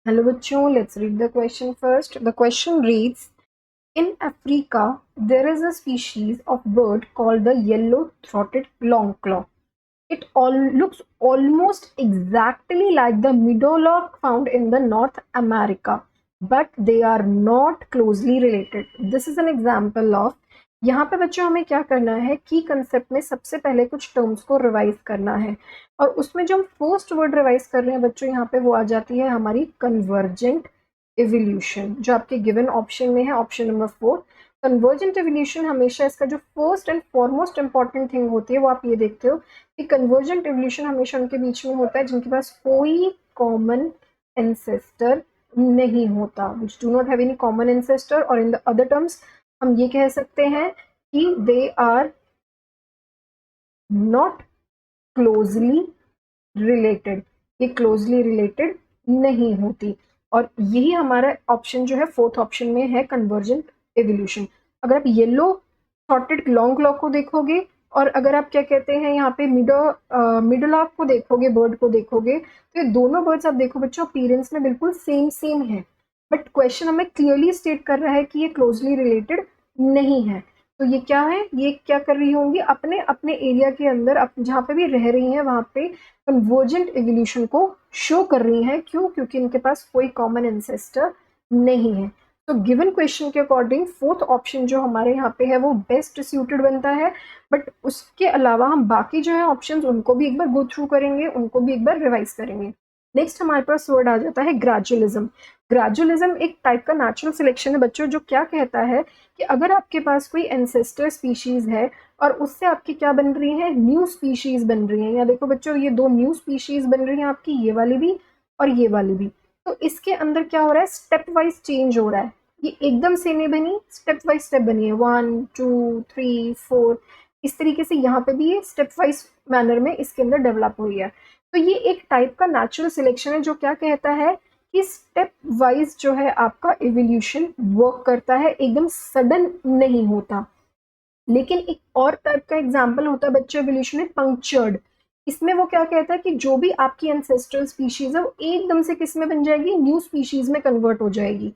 Hello bachcho, let's read the question first. The question reads, in Africa, there is a species of bird called the yellow-throated longclaw. It all looks almost exactly like the meadowlark found in the North America, but they are not closely related. This is an example of यहाँ पे बच्चों हमें क्या करना है की concept में सबसे पहले कुछ टर्म्स को रिवाइज करना है और उसमें जो हम फर्स्ट वर्ड रिवाइज कर रहे हैं बच्चों यहाँ पे वो आ जाती है हमारी कन्वर्जेंट एवोल्यूशन जो आपके गिवन ऑप्शन में है ऑप्शन नंबर 4। कन्वर्जेंट एवोल्यूशन हमेशा इसका जो first and foremost important thing होती है वो आप ये देखते हो कि कन्वर्जेंट एवोल्यूशन हमेशा उनके बीच में होता है जिनके पास कोई कॉमन एंसेस्टर नहीं होता, which do not have any common ancestor, और in the other terms हम ये कह सकते हैं कि they are not closely related, ये closely related नहीं होती। और यही हमारा ऑप्शन जो है फोर्थ ऑप्शन में है कन्वर्जेंट एवोल्यूशन। अगर आप येलो थ्रॉटेड लॉन्ग क्लॉ को देखोगे और अगर आप क्या कहते हैं यहाँ पे मिडल को देखोगे, बर्ड को देखोगे, तो ये दोनों बर्ड्स आप देखो बच्चों अपीयरेंस में बिल्कुल सेम है, बट क्वेश्चन हमें क्लियरली स्टेट कर रहा है कि ये क्लोजली रिलेटेड नहीं है। तो ये क्या है, ये क्या कर रही होंगी अपने अपने एरिया के अंदर जहाँ पे भी रह रही हैं वहाँ पे कन्वर्जेंट एवोल्यूशन को शो कर रही हैं। क्यों? क्योंकि इनके पास कोई कॉमन एंसेस्टर नहीं है। तो गिवन क्वेश्चन के अकॉर्डिंग फोर्थ ऑप्शन जो हमारे यहाँ पे है वो बेस्ट सूटेड बनता है, बट उसके अलावा हम बाकी जो है ऑप्शंस उनको भी एक बार गो थ्रू करेंगे, उनको भी एक बार रिवाइज करेंगे। नेक्स्ट हमारे पास वर्ड आ जाता है ग्रेजुअलिज्म। ग्रेजुअलिज्म एक टाइप का नेचुरल सिलेक्शन है बच्चों जो क्या कहता है कि अगर आपके पास कोई एंसेस्टर स्पीशीज है और उससे आपकी क्या बन रही है, न्यू स्पीशीज बन रही है। या देखो बच्चों ये दो न्यू स्पीशीज बन रही है आपकी, ये वाली भी और ये वाली भी। तो इसके अंदर क्या हो रहा है, स्टेप वाइज चेंज हो रहा है। ये एकदम से नहीं बनी, स्टेप वाइज स्टेप बनी है, 1 2 3 4 इस तरीके से यहाँ पे भी ये स्टेप वाइज मैनर में इसके अंदर डेवलप हुई है। तो ये एक टाइप का नेचुरल सिलेक्शन है जो क्या कहता है कि स्टेप वाइज जो है आपका इवोल्यूशन वर्क करता है, एकदम सडन नहीं होता। लेकिन एक और टाइप का एग्जाम्पल होता है बच्चों इवोल्यूशन में पंक्चर्ड। इसमें वो क्या कहता है कि जो भी आपकी एंसेस्ट्रल स्पीशीज है वो एकदम से किस में बन जाएगी, न्यू स्पीशीज में कन्वर्ट हो जाएगी।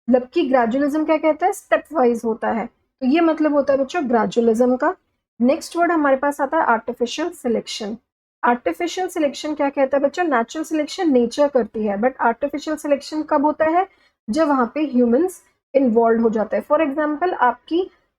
जबकि ग्रेजुअलिज्म क्या कहता है, स्टेप वाइज होता है। तो ये मतलब होता है बच्चों ग्रेजुअलिज्म का। नेक्स्ट वर्ड हमारे पास आता है आर्टिफिशियल सिलेक्शन। आर्टिफिशियल सिलेक्शन क्या कहता है बच्चों, नेचुरल सिलेक्शन नेचर करती है, बट आर्टिफिशियल सिलेक्शन कब होता है, जब वहां पे ह्यूमंस इन्वॉल्व हो जाता है। फॉर एग्जाम्पल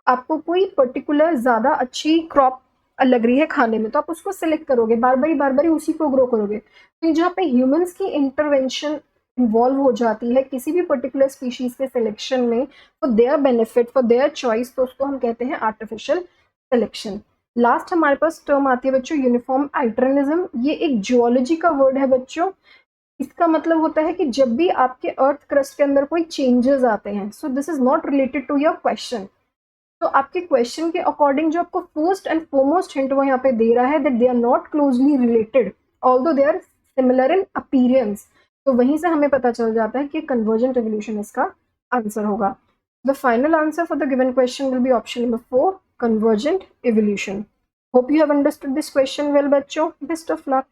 आपको कोई पर्टिकुलर ज्यादा अच्छी क्रॉप लग रही है खाने में, तो आप उसको सिलेक्ट करोगे, बार बार उसी को ग्रो करोगे। तो जहाँ पे ह्यूमंस की इंटरवेंशन इन्वॉल्व हो जाती है किसी भी पर्टिकुलर स्पीशीज के सिलेक्शन में for their benefit, for their choice, तो उसको हम कहते हैं आर्टिफिशियल सिलेक्शन। लास्ट हमारे पास टर्म आती है बच्चों यूनिफॉर्म आइट्रनिज्म। ये एक जियोलॉजी का वर्ड है बच्चों। इसका मतलब होता है कि जब भी आपके अर्थ क्रस्ट के अंदर कोई चेंजेस आते हैं, so this is not related to your question. तो आपके क्वेश्चन के अकॉर्डिंग जो आपको फर्स्ट एंड फोरमोस्ट हिंट वो यहाँ पे दे रहा है that they are not closely related although they are similar in appearance. तो वहीं से हमें पता चल जाता है कि कन्वर्जेंट एवोल्यूशन इसका आंसर होगा। The final answer for the given question will be option number 4, convergent evolution. Hope you have understood this question well, बच्चों. Best of luck.